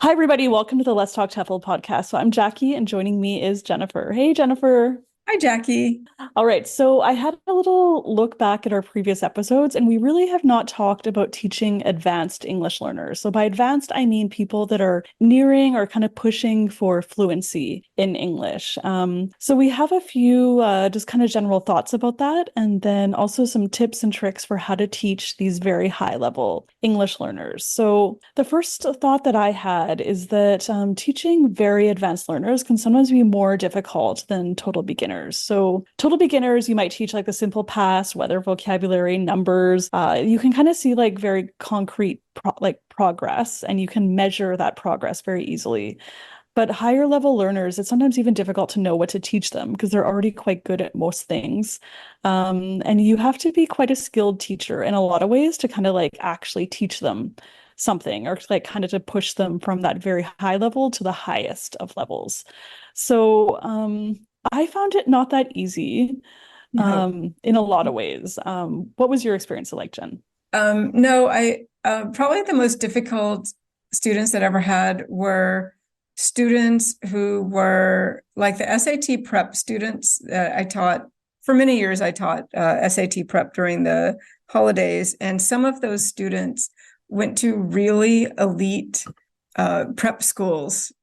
Hi, everybody. Welcome to the Let's Talk TEFL podcast. So I'm Jackie, and joining me is Jennifer. Hey, Jennifer. Hi, Jackie. All right. So I had a little look back at our previous episodes, and we really have not talked about teaching advanced English learners. So by advanced, I mean people that are nearing or kind of pushing for fluency in English. So we have a few just kind of general thoughts about that, and then also some tips and tricks for how to teach these very high level English learners. So the first thought that I had is that teaching very advanced learners can sometimes be more difficult than total beginners. So total beginners, you might teach like the simple past, weather, vocabulary, numbers. You can kind of see like very concrete progress, and you can measure that progress very easily. But higher level learners, it's sometimes even difficult to know what to teach them because they're already quite good at most things. And you have to be quite a skilled teacher in a lot of ways to kind of like actually teach them something, or like kind of to push them from that very high level to the highest of levels. So I found it not that easy No. in a lot of ways. What was your experience like, Jen? No, I probably the most difficult students that I ever had were students who were like the SAT prep students that I taught for many years. I taught SAT prep during the holidays, and some of those students went to really elite prep schools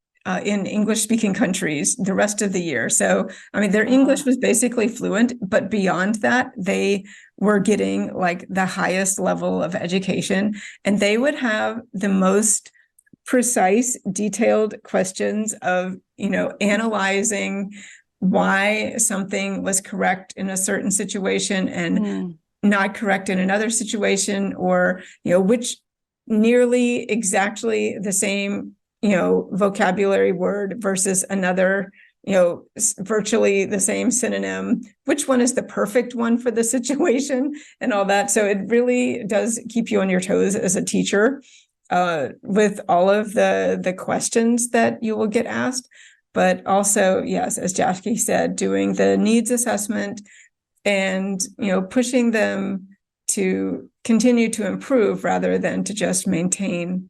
in English-speaking countries the rest of the year. So, I mean, their English was basically fluent, but beyond that, they were getting like the highest level of education, and they would have the most precise, detailed questions of, analyzing why something was correct in a certain situation and not correct in another situation, or, which nearly exactly the same vocabulary word versus another, virtually the same synonym, which one is the perfect one for the situation and all that. So it really does keep you on your toes as a teacher with all of the questions that you will get asked. But also, yes, as Jackie said, doing the needs assessment and, pushing them to continue to improve rather than to just maintain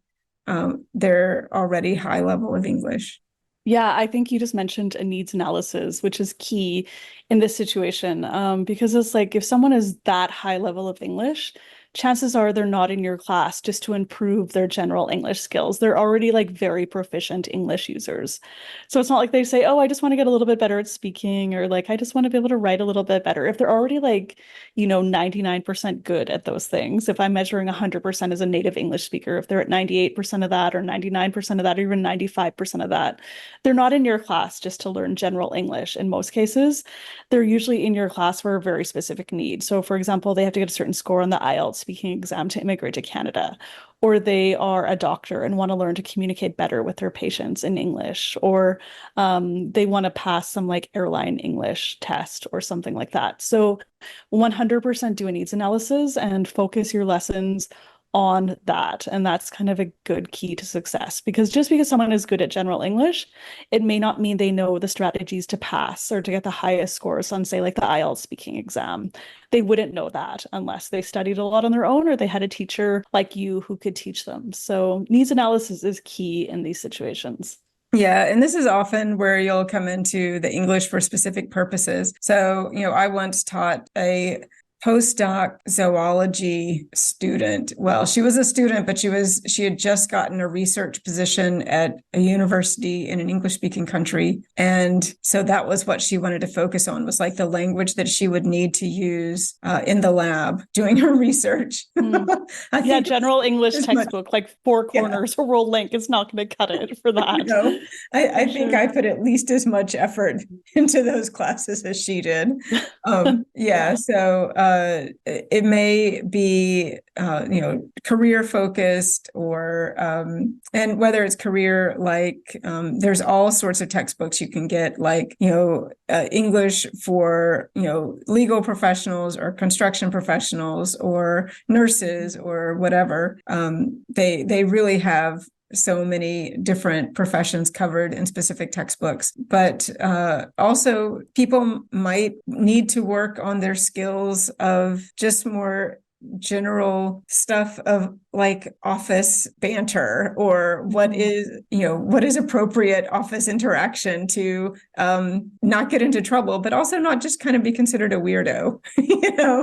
their already high level of English. Yeah, I think you just mentioned a needs analysis, which is key in this situation. Because it's like if someone is that high level of English, chances are they're not in your class just to improve their general English skills. They're already like very proficient English users. So it's not like they say, oh, I just want to get a little bit better at speaking, or like, I just want to be able to write a little bit better. If they're already like, 99% good at those things, if I'm measuring 100% as a native English speaker, if they're at 98% of that, or 99% of that, or even 95% of that, they're not in your class just to learn general English in most cases. They're usually in your class for a very specific need. So, for example, they have to get a certain score on the IELTS speaking exam to immigrate to Canada, or they are a doctor and want to learn to communicate better with their patients in English, or they want to pass some like airline English test or something like that. So, 100% do a needs analysis and focus your lessons on that. And that's kind of a good key to success, because just because someone is good at general English, it may not mean they know the strategies to pass or to get the highest scores on, say, like the IELTS speaking exam. They wouldn't know that unless they studied a lot on their own or they had a teacher like you who could teach them. So needs analysis is key in these situations. Yeah, and this is often where you'll come into the English for specific purposes. So, I once taught a postdoc zoology student. Well, she was a student, but she had just gotten a research position at a university in an English-speaking country. And so that was what she wanted to focus on, was like the language that she would need to use in the lab doing her research. Yeah, general English As much, textbook, like four yeah. corners, a world link is not going to cut it for You that. know, I For think sure. I put at least as much effort into those classes as she did. Yeah, Yeah. so it may be career focused, or and whether it's career, like there's all sorts of textbooks you can get, like English for legal professionals or construction professionals or nurses or whatever. They really have so many different professions covered in specific textbooks. But also, people might need to work on their skills of just more general stuff of like office banter, or what is appropriate office interaction to not get into trouble, but also not just kind of be considered a weirdo,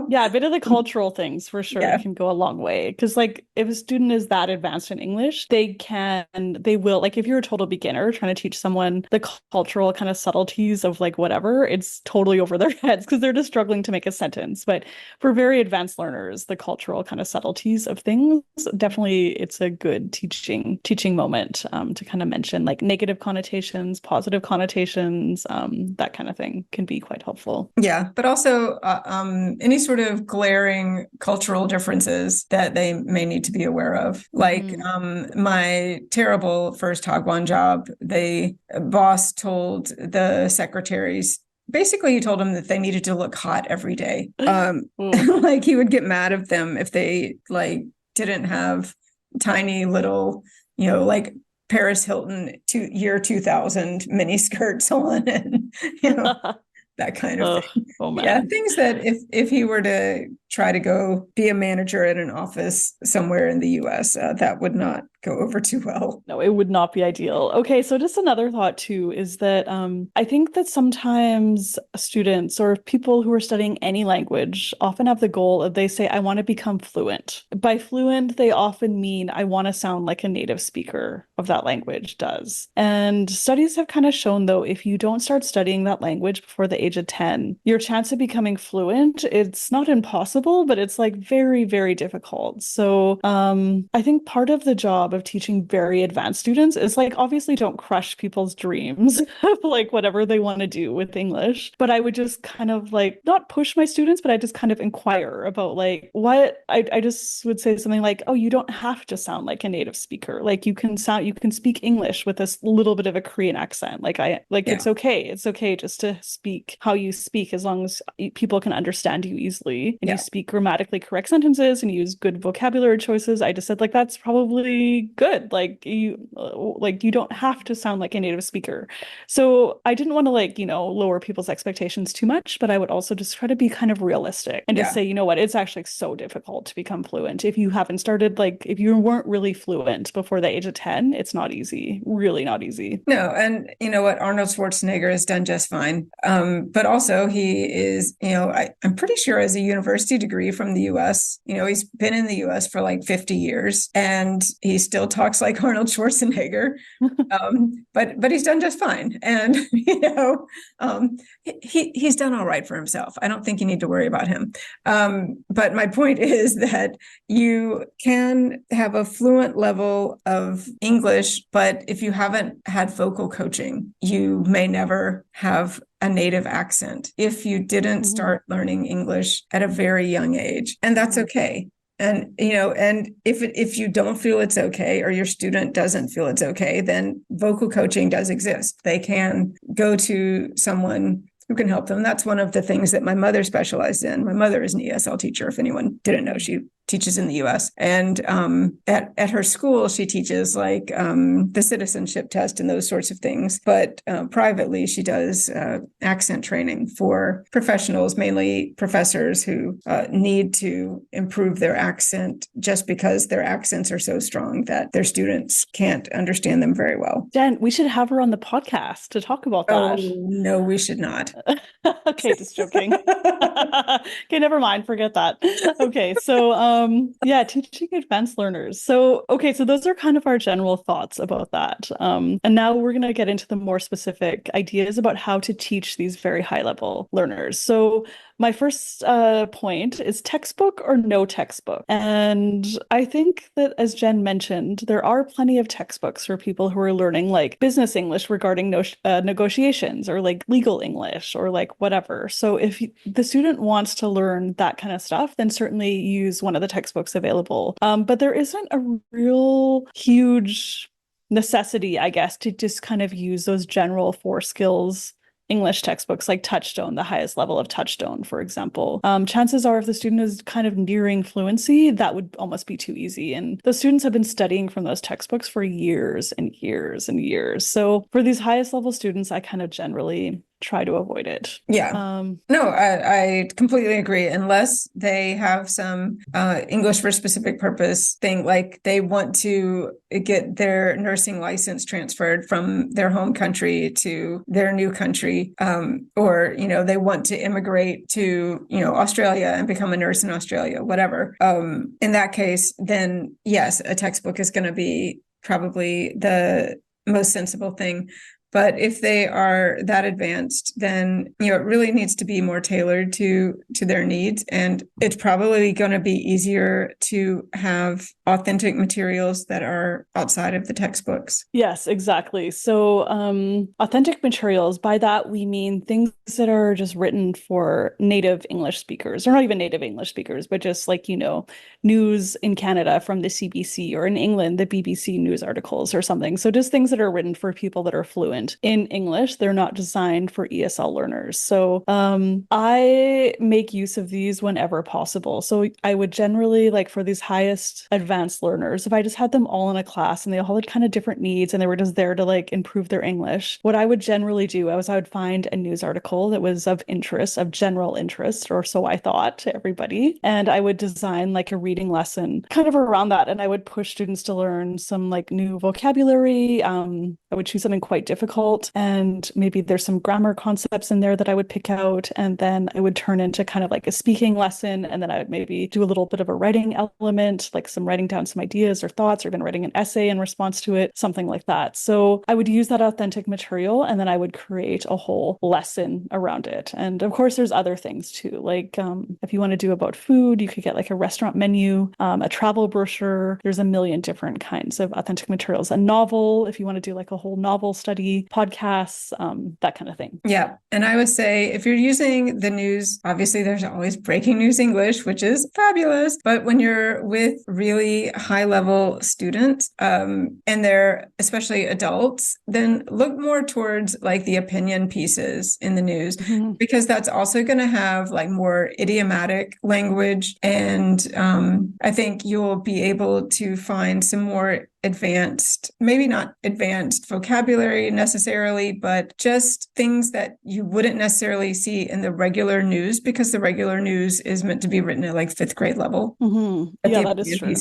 Yeah, a bit of the cultural things for sure Yeah. can go a long way. Because, like, if a student is that advanced in English, they will, like, if you're a total beginner trying to teach someone the cultural kind of subtleties of like whatever, it's totally over their heads because they're just struggling to make a sentence. But for very advanced learners, the cultural kind of subtleties of things, definitely it's a good teaching moment to kind of mention like negative connotations, positive connotations, that kind of thing can be quite helpful. Yeah, but also any sort of glaring cultural differences that they may need to be aware of. Like my terrible first Hagwon job, the boss told the secretaries, basically he told them that they needed to look hot every day. Like he would get mad at them if they like didn't have tiny little, like Paris Hilton year 2000 mini skirts on, and that kind of thing. Oh Yeah, man. things that if he were to try to go be a manager at an office somewhere in the US, that would not go over too well. No, it would not be ideal. Okay, so just another thought too is that I think that sometimes students or people who are studying any language often have the goal of they say, I want to become fluent. By fluent, they often mean I want to sound like a native speaker of that language does. And studies have kind of shown, though, if you don't start studying that language before the age of 10, your chance of becoming fluent, it's not impossible, but it's like very, very difficult. So I think part of the job of teaching very advanced students is like obviously don't crush people's dreams of like whatever they want to do with English, but I would just kind of like not push my students, but I just kind of inquire about like what I just would say something like, oh, you don't have to sound like a native speaker. Like you can speak English with this little bit of a Korean accent. It's okay. It's okay just to speak how you speak as long as people can understand you easily and you speak grammatically correct sentences and use good vocabulary choices. I just said like that's probably good. Like you don't have to sound like a native speaker. So I didn't want to lower people's expectations too much, but I would also just try to be kind of realistic and just say, you know what, it's actually so difficult to become fluent. If you haven't started, like if you weren't really fluent before the age of 10, it's not easy, really not easy. No, and you know what, Arnold Schwarzenegger has done just fine. But also he is, I'm pretty sure has a university degree from the US. He's been in the US for like 50 years and he still talks like Arnold Schwarzenegger. But he's done just fine. And he's done all right for himself. I don't think you need to worry about him. But my point is that you can have a fluent level of English, but if you haven't had vocal coaching, you may never have a native accent if you didn't start learning English at a very young age. And that's okay. And and if you don't feel it's okay, or your student doesn't feel it's okay, then vocal coaching does exist. They can go to someone who can help them. That's one of the things that my mother specialized in. My mother is an ESL teacher, if anyone didn't know. She teaches in the US. And at her school, she teaches like the citizenship test and those sorts of things. But privately, she does accent training for professionals, mainly professors who need to improve their accent just because their accents are so strong that their students can't understand them very well. Jen, we should have her on the podcast to talk about that. Oh, no, we should not. Okay, just joking. Okay, never mind. Forget that. Okay, so yeah, teaching advanced learners. So so those are kind of our general thoughts about that. And now we're gonna get into the more specific ideas about how to teach these very high level learners. So my first point is textbook or no textbook. And I think that, as Jen mentioned, there are plenty of textbooks for people who are learning like business English regarding negotiations or like legal English or like whatever. So if the student wants to learn that kind of stuff, then certainly use one of the textbooks available. But there isn't a real huge necessity, I guess, to just kind of use those general 4 skills English textbooks like Touchstone, the highest level of Touchstone, for example. Chances are if the student is kind of nearing fluency, that would almost be too easy. And the students have been studying from those textbooks for years and years and years. So for these highest level students, I kind of generally try to avoid it. Yeah. No, I completely agree. Unless they have some English for specific purpose thing, like they want to get their nursing license transferred from their home country to their new country, or, you know, they want to immigrate to, you know, Australia and become a nurse in Australia, whatever. In that case, then yes, a textbook is going to be probably the most sensible thing. But if they are that advanced, then, you know, it really needs to be more tailored to their needs. And it's probably going to be easier to have authentic materials that are outside of the textbooks. Yes, exactly. So, authentic materials, by that we mean things that are just written for native English speakers, or not even native English speakers, but just like, you know, news in Canada from the CBC, or in England, the BBC news articles or something. So just things that are written for people that are fluent in English. They're not designed for ESL learners. So, I make use of these whenever possible. So I would generally, like, for these highest advanced learners, if I just had them all in a class and they all had kind of different needs and they were just there to like improve their English, what I would generally do is I would find a news article that was of interest, of general interest, or so I thought, to everybody. And I would design like a reading lesson kind of around that. And I would push students to learn some like new vocabulary. I would choose something quite difficult, and maybe there's some grammar concepts in there that I would pick out. And then I would turn into kind of like a speaking lesson. And then I would maybe do a little bit of a writing element, like some writing down some ideas or thoughts, or even writing an essay in response to it, something like that. So I would use that authentic material, and then I would create a whole lesson around it. And of course, there's other things too. Like if you want to do about food, you could get like a restaurant menu, a travel brochure. There's a million different kinds of authentic materials. A novel, if you want to do like a whole novel study, podcasts, that kind of thing. Yeah. And I would say if you're using the news, obviously there's always breaking news English, which is fabulous. But when you're with really high level students, and they're especially adults, then look more towards like the opinion pieces in the news, because that's also going to have like more idiomatic language. And I think you'll be able to find some more advanced, maybe not advanced vocabulary necessarily, but just things that you wouldn't necessarily see in the regular news, because the regular news is meant to be written at like fifth grade level. But Yeah, that is true.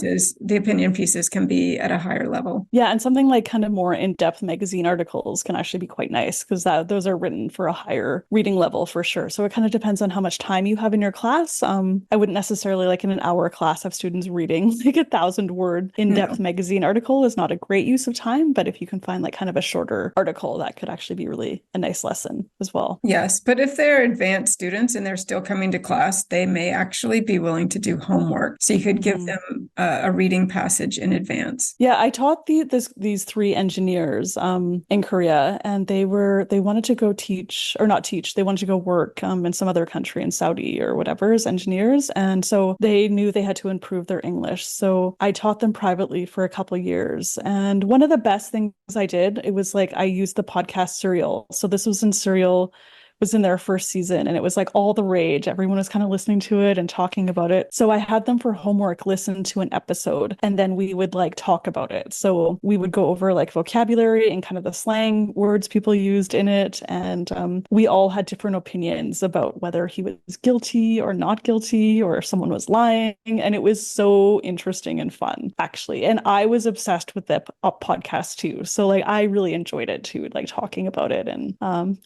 The opinion pieces can be at a higher level. Yeah, and something like kind of more in-depth magazine articles can actually be quite nice, because those are written for a higher reading level for sure. So it kind of depends on how much time you have in your class. I wouldn't necessarily, like in an hour class, have students reading like 1,000-word in-depth magazine article. Is not a great use of time, but if you can find like kind of a shorter article, that could actually be really a nice lesson as well. Yes, but if they're advanced students and they're still coming to class, they may actually be willing to do homework. So you could give them a reading passage in advance. Yeah, I taught these three engineers in Korea, and they wanted to go teach, or not teach, they wanted to go work in some other country, in Saudi or whatever, as engineers. And so they knew they had to improve their English. So I taught them privately for a couple of years. And one of the best things I did, it was like I used the podcast Serial. So this was in Serial, was in their first season, and it was like all the rage. Everyone was kind of listening to it and talking about it. So I had them for homework listen to an episode, and then we would like talk about it. So we would go over like vocabulary and kind of the slang words people used in it. And we all had different opinions about whether he was guilty or not guilty, or if someone was lying. And it was so interesting and fun, actually. And I was obsessed with that podcast too. So like I really enjoyed it too, like talking about it. And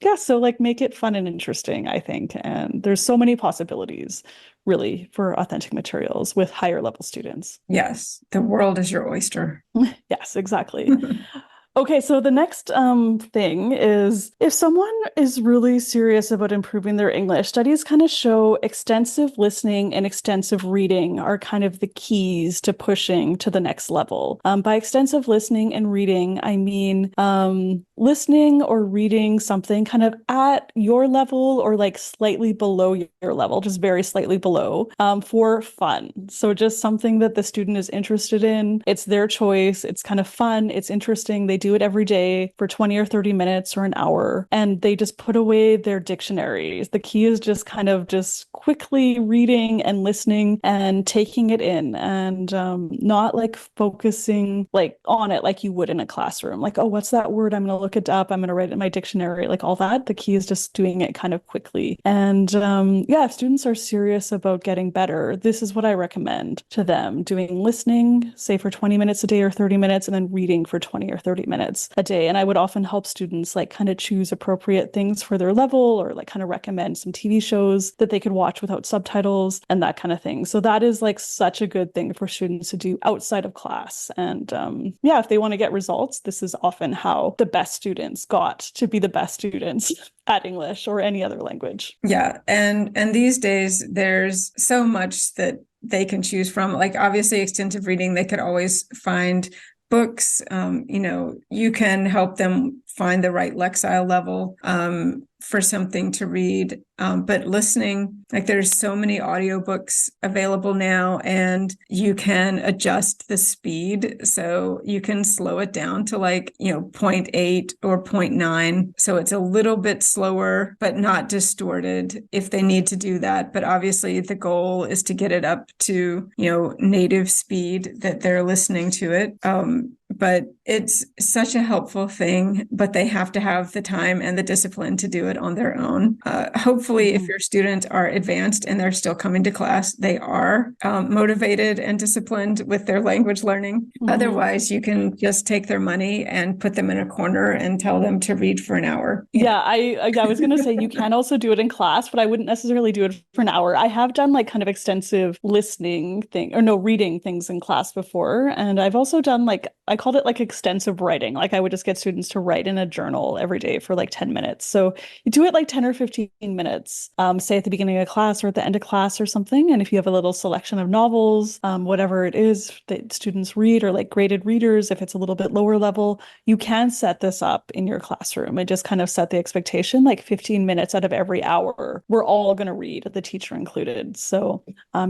yeah, so like make it fun and interesting, I think. And there's so many possibilities really for authentic materials with higher level students. Yes, the world is your oyster. Yes, exactly. Okay, so the next thing is, if someone is really serious about improving their English, studies kind of show extensive listening and extensive reading are kind of the keys to pushing to the next level. By extensive listening and reading, I mean listening or reading something kind of at your level or like slightly below your level, just very slightly below, for fun. So just something that the student is interested in. It's their choice. It's kind of fun. It's interesting. They do it every day for 20 or 30 minutes or an hour, and they just put away their dictionaries. The key is just kind of just quickly reading and listening and taking it in, and not like focusing like on it like you would in a classroom. Like, oh, what's that word? I'm going to look look it up, I'm going to write it in my dictionary, like all that. The key is just doing it kind of quickly. And yeah, if students are serious about getting better, this is what I recommend to them: doing listening, say for 20 minutes a day or 30 minutes, and then reading for 20 or 30 minutes a day. And I would often help students like kind of choose appropriate things for their level, or like kind of recommend some TV shows that they could watch without subtitles and that kind of thing. So that is like such a good thing for students to do outside of class. And yeah, if they want to get results, this is often how the best students got to be the best students at English or any other language. Yeah, and these days there's so much that they can choose from. Like obviously extensive reading, they could always find books. You can help them find the right Lexile level for something to read. But listening, like there's so many audiobooks available now, and you can adjust the speed. So you can slow it down to like, 0.8 or 0.9. So it's a little bit slower, but not distorted if they need to do that. But obviously the goal is to get it up to, native speed that they're listening to it. But it's such a helpful thing, but they have to have the time and the discipline to do it on their own. Hopefully, if your students are advanced and they're still coming to class, they are motivated and disciplined with their language learning. Otherwise, you can just take their money and put them in a corner and tell them to read for an hour. Yeah, I was going to say you can also do it in class, but I wouldn't necessarily do it for an hour. I have done like kind of extensive reading things in class before. And I've also done I called it like extensive writing. Like I would just get students to write in a journal every day for like 10 minutes. So you do it like 10 or 15 minutes, say at the beginning of class or at the end of class or something. And if you have a little selection of novels, whatever it is that students read, or like graded readers, if it's a little bit lower level, you can set this up in your classroom and just kind of set the expectation like 15 minutes out of every hour, we're all going to read, the teacher included. So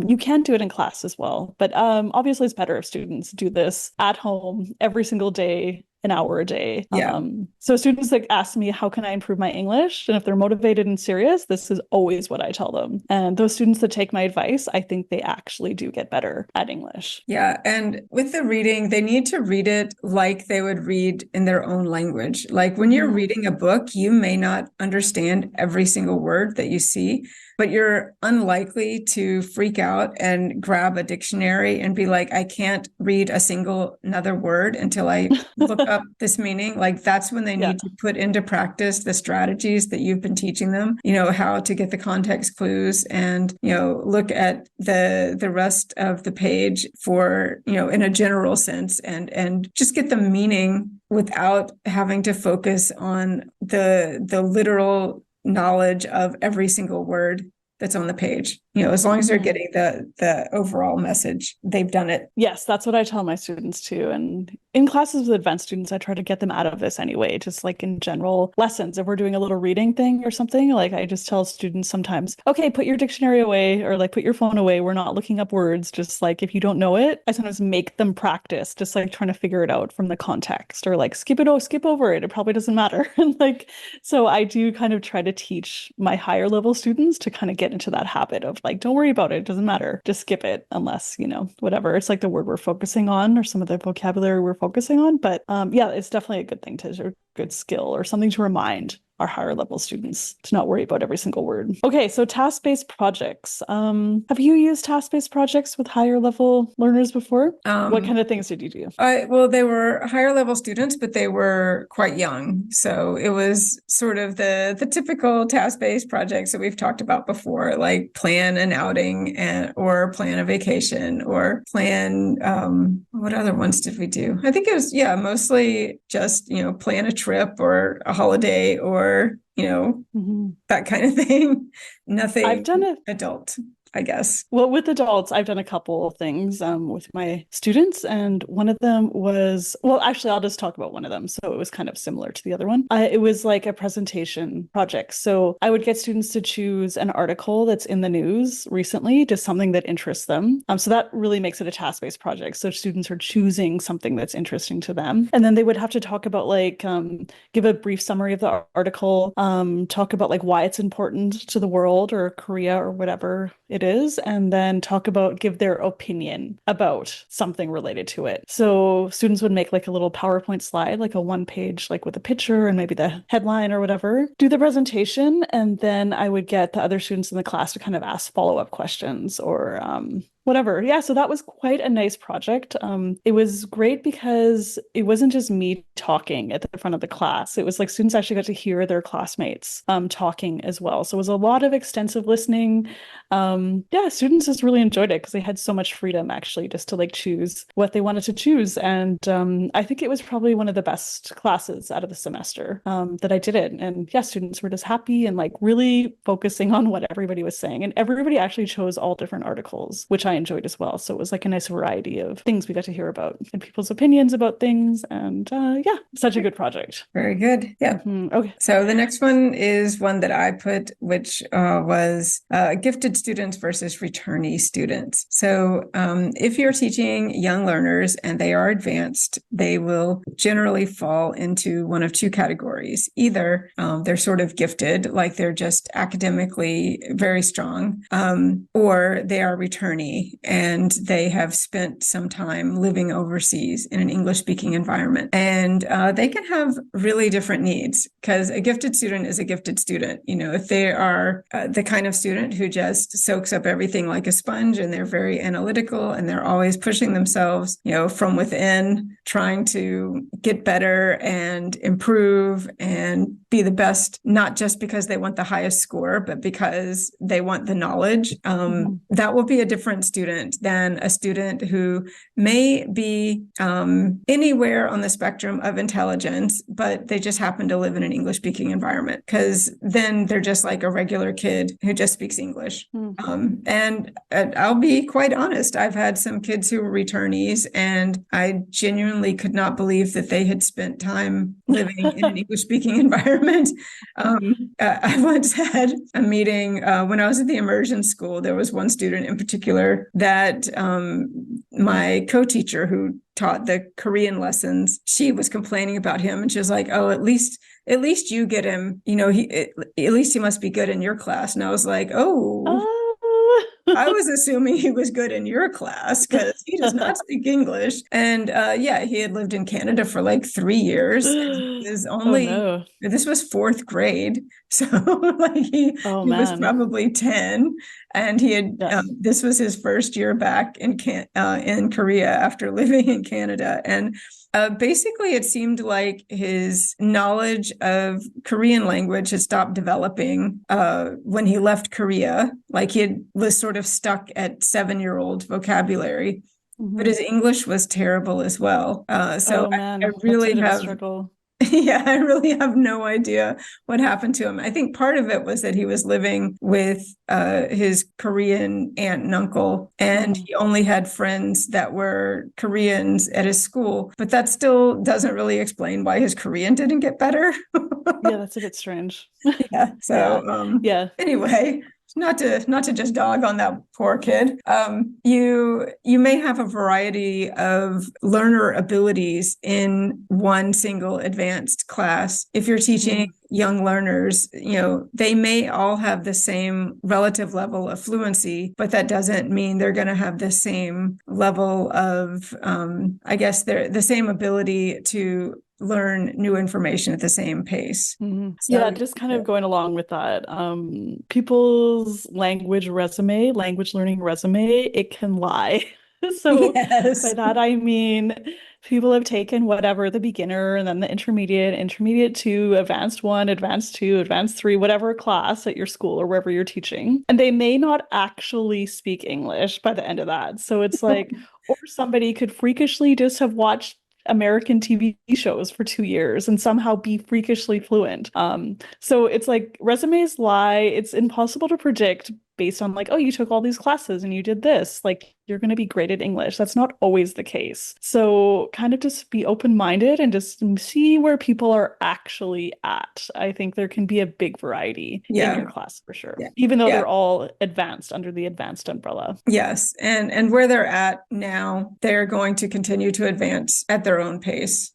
you can do it in class as well. But obviously it's better if students do this at home every single day, an hour a day. Yeah. So students like ask me, how can I improve my English? And if they're motivated and serious, this is always what I tell them. And those students that take my advice, I think they actually do get better at English. Yeah. And with the reading, they need to read it like they would read in their own language. Like when you're reading a book, you may not understand every single word that you see, but you're unlikely to freak out and grab a dictionary and be like, I can't read another word until I look up this meaning. Like that's when they need to put into practice the strategies that you've been teaching them, how to get the context clues and, look at the rest of the page for, in a general sense, and just get the meaning without having to focus on the literal knowledge of every single word that's on the page. As long as they're getting the overall message, they've done it. Yes, that's what I tell my students too. And in classes with advanced students, I try to get them out of this anyway, just like in general lessons. If we're doing a little reading thing or something, like I just tell students sometimes, okay, put your dictionary away, or like put your phone away. We're not looking up words. Just like if you don't know it, I sometimes make them practice, just like trying to figure it out from the context, or like skip over it. It probably doesn't matter. And so I do kind of try to teach my higher level students to kind of get into that habit of like, don't worry about it. It doesn't matter. Just skip it unless, whatever. It's like the word we're focusing on or some of the vocabulary we're focusing on. But yeah, it's definitely a good thing or good skill or something to remind our higher level students to not worry about every single word. Okay, so task-based projects. Have you used task-based projects with higher level learners before? What kind of things did you do? Well, they were higher level students, but they were quite young. So it was sort of the typical task-based projects that we've talked about before, like plan an outing or plan a vacation or plan, what other ones did we do? I think it was, mostly just, plan a trip or a holiday or that kind of thing. Nothing I've done it. Adult, I guess. Well, with adults, I've done a couple of things with my students, and one of them was, well, actually, I'll just talk about one of them. So it was kind of similar to the other one. It was like a presentation project. So I would get students to choose an article that's in the news recently, just something that interests them. So that really makes it a task-based project. So students are choosing something that's interesting to them. And then they would have to talk about give a brief summary of the article, talk about like why it's important to the world or Korea or whatever it it is, and then give their opinion about something related to it. So students would make like a little PowerPoint slide, like a one page, like with a picture and maybe the headline or whatever, do the presentation, and then I would get the other students in the class to kind of ask follow-up questions or whatever. Yeah, so that was quite a nice project. It was great because it wasn't just me talking at the front of the class. It was like students actually got to hear their classmates talking as well. So it was a lot of extensive listening. Yeah, students just really enjoyed it because they had so much freedom actually just to like choose what they wanted to choose. And I think it was probably one of the best classes out of the semester that I did it. And yeah, students were just happy and like really focusing on what everybody was saying. And everybody actually chose all different articles, which I enjoyed as well. So it was like a nice variety of things we got to hear about and people's opinions about things. And yeah, such a good project. Very good. Yeah. Okay. So the next one is one that I put, which was gifted students versus returnee students. So if you're teaching young learners and they are advanced, they will generally fall into one of two categories. Either they're sort of gifted, like they're just academically very strong, or they are returnee and they have spent some time living overseas in an English-speaking environment. And they can have really different needs, because a gifted student is a gifted student. You know, if they are the kind of student who just soaks up everything like a sponge and they're very analytical and they're always pushing themselves, you know, from within, trying to get better and improve and be the best, not just because they want the highest score, but because they want the knowledge, that will be a different student than a student who may be anywhere on the spectrum of intelligence, but they just happen to live in an English-speaking environment, because then they're just like a regular kid who just speaks English. And I'll be quite honest, I've had some kids who were returnees, and I genuinely could not believe that they had spent time living in an English-speaking environment. I once had a meeting when I was at the immersion school. There was one student in particular that my co-teacher who taught the Korean lessons, she was complaining about him, and she was like, "Oh, at least you get him. You know, at least he must be good in your class." And I was like, "Oh." I was assuming he was good in your class because he does not speak English. And yeah, he had lived in Canada for like 3 years. And he was only, this was fourth grade. So like he was probably 10. And he had, this was his first year back in Korea after living in Canada. And basically, it seemed like his knowledge of Korean language had stopped developing when he left Korea. Like he was sort of stuck at 7-year-old vocabulary, but his English was terrible as well. So I really have struggle. Yeah, I really have no idea what happened to him. I think part of it was that he was living with his Korean aunt and uncle, and he only had friends that were Koreans at his school. But that still doesn't really explain why his Korean didn't get better. Yeah, that's a bit strange. Yeah. So anyway. Not to just dog on that poor kid. You may have a variety of learner abilities in one single advanced class. If you're teaching young learners, you know, they may all have the same relative level of fluency, but that doesn't mean they're going to have the same level of, I guess, the same ability to learn new information at the same pace. So, yeah, just kind of going along with that. People's language learning resume, it can lie. So by that I mean people have taken whatever, the beginner and then the intermediate 2, advanced 1, advanced 2, advanced 3, whatever class at your school or wherever you're teaching. And they may not actually speak English by the end of that. So it's like, or somebody could freakishly just have watched American TV shows for 2 years and somehow be freakishly fluent. So it's like resumes lie. It's impossible to predict based on like, oh, you took all these classes and you did this. Like you're going to be great at English. That's not always the case. So kind of just be open-minded and just see where people are actually at. I think there can be a big variety in your class for sure, Yeah. even though Yeah. they're all advanced under the advanced umbrella. Yes. And where they're at now, they're going to continue to advance at their own pace.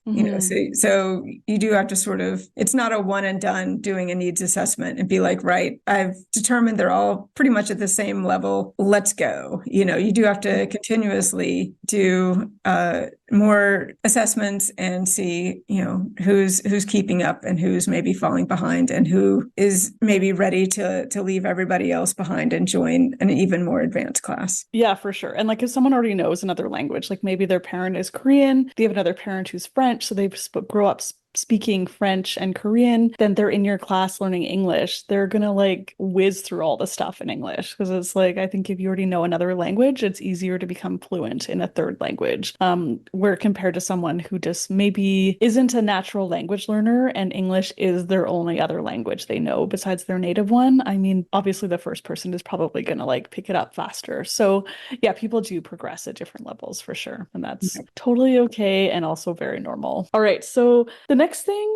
So you do have to sort of, it's not a one and done doing a needs assessment and be like, right, I've determined they're all pretty much at the same level. Let's go. You do have to continuously do more assessments and see, who's keeping up and who's maybe falling behind and who is maybe ready to leave everybody else behind and join an even more advanced class. Yeah, for sure. And like if someone already knows another language, like maybe their parent is Korean, they have another parent who's French, so they grow up speaking French and Korean, then they're in your class learning English. They're gonna like whiz through all the stuff in English because it's like I think if you already know another language, it's easier to become fluent in a third language. Where compared to someone who just maybe isn't a natural language learner and English is their only other language they know besides their native one. I mean, obviously the first person is probably gonna like pick it up faster. So yeah, people do progress at different levels for sure. And that's totally okay and also very normal. All right, so the next thing,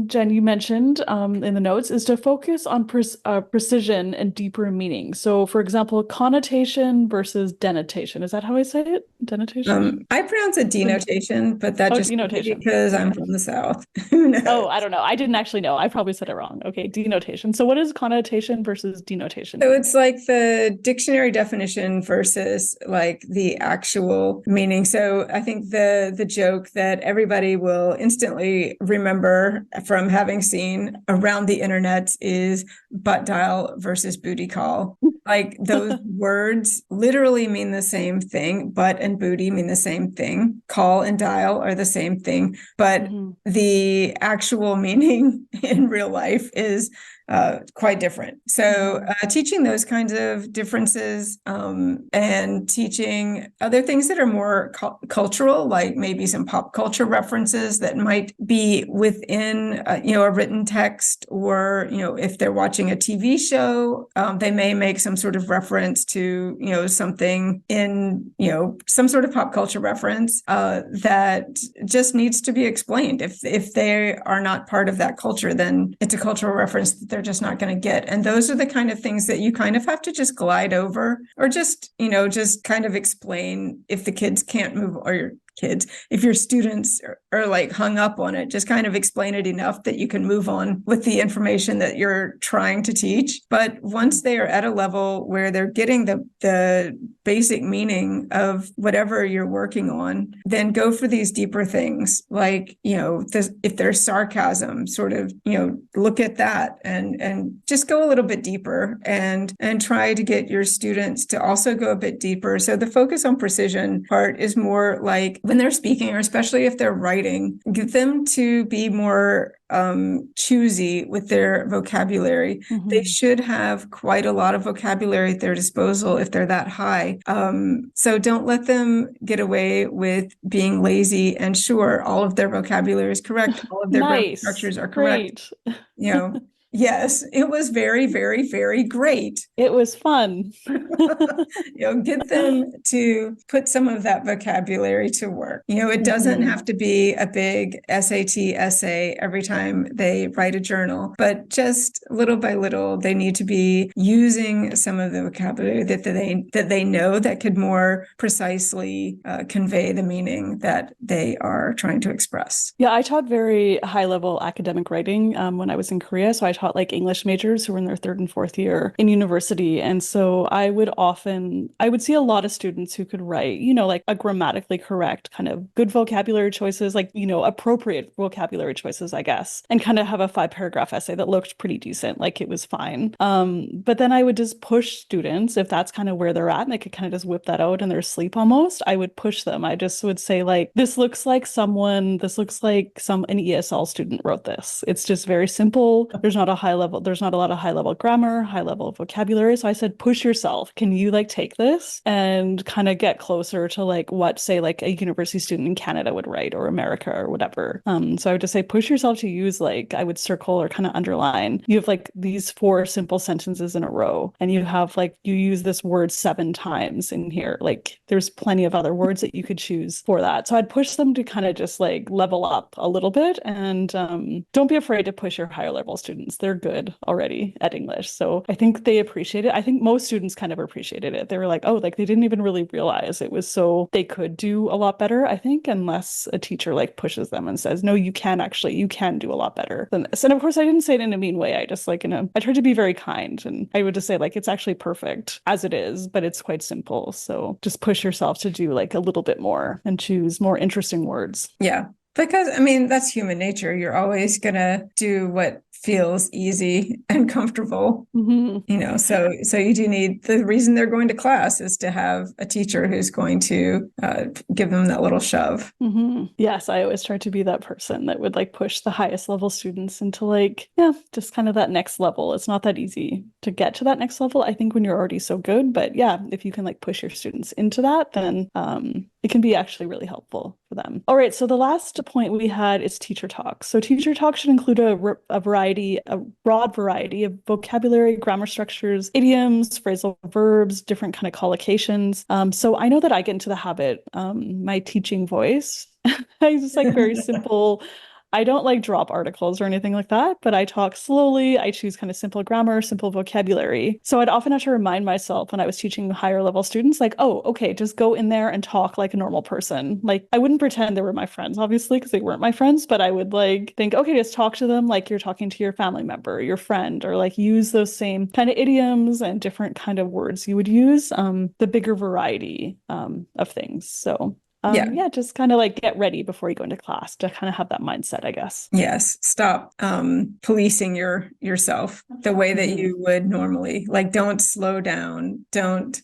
Jen, you mentioned in the notes is to focus on precision and deeper meaning. So, for example, connotation versus denotation. Is that how I say it? Denotation? I pronounce it denotation, but that just denotation. because I'm from the South. Who knows? Oh, I don't know. I didn't actually know. I probably said it wrong. Okay, denotation. So, what is connotation versus denotation? So it's like the dictionary definition versus like the actual meaning. So I think the joke that everybody will instantly remember from having seen around the internet is butt dial versus booty call. Like those words literally mean the same thing. Butt and booty mean the same thing. Call and dial are the same thing, but the actual meaning in real life is quite different. So teaching those kinds of differences and teaching other things that are more cultural, like maybe some pop culture references that might be within a written text, or if they're watching a TV show, they may make some sort of reference to something in some sort of pop culture reference that just needs to be explained. If they are not part of that culture, then it's a cultural reference that they're just not going to get. And those are the kind of things that you kind of have to just glide over, or just kind of explain if the kids can't move, or your kids, if your students are like hung up on it, just kind of explain it enough that you can move on with the information that you're trying to teach. But once they are at a level where they're getting the basic meaning of whatever you're working on, then go for these deeper things, like if there's sarcasm, sort of look at that and just go a little bit deeper and try to get your students to also go a bit deeper. So the focus on precision part is more like when they're speaking, or especially if they're writing, get them to be more choosy with their vocabulary. They should have quite a lot of vocabulary at their disposal if they're that high. So don't let them get away with being lazy. And sure, all of their vocabulary is correct. All of their grammar structures are correct. Yes, it was very, very, very great. It was fun. Get them to put some of that vocabulary to work. It doesn't have to be a big SAT essay every time they write a journal, but just little by little, they need to be using some of the vocabulary that they know that could more precisely convey the meaning that they are trying to express. Yeah, I taught very high level academic writing when I was in Korea. So I taught like English majors who were in their third and fourth year in university. And so I would see a lot of students who could write, like a grammatically correct kind of good vocabulary choices, like, appropriate vocabulary choices, I guess, and kind of have a 5-paragraph essay that looked pretty decent, like it was fine. But then I would just push students, if that's kind of where they're at and they could kind of just whip that out in their sleep almost, I would push them. I just would say like, this looks like an ESL student wrote this. It's just very simple. There's not not a high level, there's not a lot of high level grammar, high level vocabulary. So I said, push yourself. Can you like take this and kind of get closer to like what, say, like a university student in Canada would write, or America or whatever. So I would just say, push yourself to use, like, I would circle or kind of underline. You have like these 4 simple sentences in a row, and you have like, you use this word 7 times in here. Like, there's plenty of other words that you could choose for that. So I'd push them to kind of just like level up a little bit. And don't be afraid to push your higher level students. They're good already at English. So I think they appreciate it. I think most students kind of appreciated it. They were like, oh, like they didn't even really realize it was so they could do a lot better, I think, unless a teacher like pushes them and says, no, you can do a lot better than this. And of course, I didn't say it in a mean way. I just like, I tried to be very kind, and I would just say like, it's actually perfect as it is, but it's quite simple. So just push yourself to do like a little bit more and choose more interesting words. Yeah. Because I mean, that's human nature. You're always gonna do what feels easy and comfortable. So you do need, the reason they're going to class is to have a teacher who's going to give them that little shove. Yes, I always try to be that person that would like push the highest level students into like, yeah, just kind of that next level. It's not that easy to get to that next level, I think, when you're already so good. But yeah, if you can like push your students into that, then it can be actually really helpful for them. All right, so the last point we had is teacher talk. So teacher talk should include a broad variety of vocabulary, grammar structures, idioms, phrasal verbs, different kind of collocations. So I know that I get into the habit, my teaching voice, I just like very simple. I don't like drop articles or anything like that, but I talk slowly. I choose kind of simple grammar, simple vocabulary. So I'd often have to remind myself when I was teaching higher level students, like, oh, okay, just go in there and talk like a normal person. Like, I wouldn't pretend they were my friends, obviously, because they weren't my friends, but I would like think, okay, just talk to them like you're talking to your family member, your friend, or like use those same kind of idioms and different kind of words you would use, the bigger variety of things. So yeah, just kind of like get ready before you go into class to kind of have that mindset, I guess. Yes. Stop policing yourself the way that you would normally. Like, don't slow down. Don't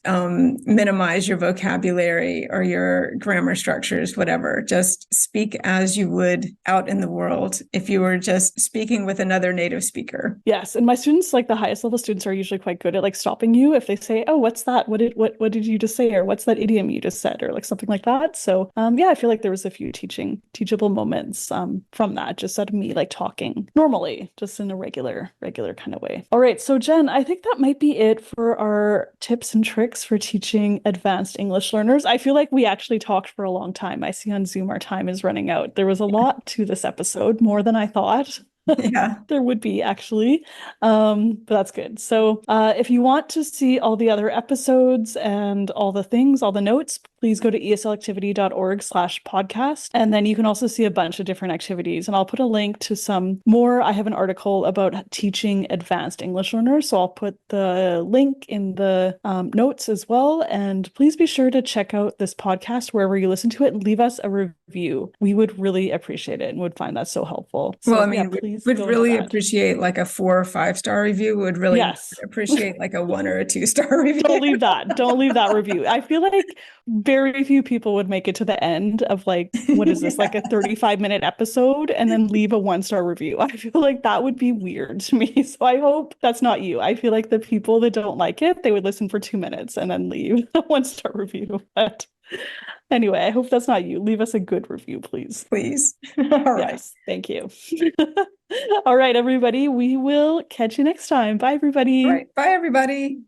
minimize your vocabulary or your grammar structures, whatever. Just speak as you would out in the world if you were just speaking with another native speaker. Yes. And my students, like the highest level students, are usually quite good at like stopping you if they say, oh, what's that? What did you just say? Or what's that idiom you just said? Or like something like that. So yeah, I feel like there was a few teachable moments from that, just out of me like talking normally, just in a regular kind of way. All right, so Jen, I think that might be it for our tips and tricks for teaching advanced English learners. I feel like we actually talked for a long time. I see on Zoom our time is running out. There was a lot to this episode, more than I thought. Yeah. There would be actually, but that's good. So if you want to see all the other episodes and all the things, all the notes, please go to eslactivity.org/podcast. And then you can also see a bunch of different activities. And I'll put a link to some more. I have an article about teaching advanced English learners. So I'll put the link in the notes as well. And please be sure to check out this podcast wherever you listen to it and leave us a review. We would really appreciate it and would find that so helpful. So, well, I mean, yeah, please would really that. appreciate like a 4 or 5 star review. Would really appreciate like a 1 or a 2 star review. Don't leave that review. I feel like very few people would make it to the end of like, what is this, like a 35-minute episode and then leave a 1-star review. I feel like that would be weird to me. So I hope that's not you. I feel like the people that don't like it, they would listen for 2 minutes and then leave a 1-star review. But anyway, I hope that's not you. Leave us a good review, please. Please. All right. Yes, thank you. All right, everybody. We will catch you next time. Bye, everybody. All right. Bye, everybody.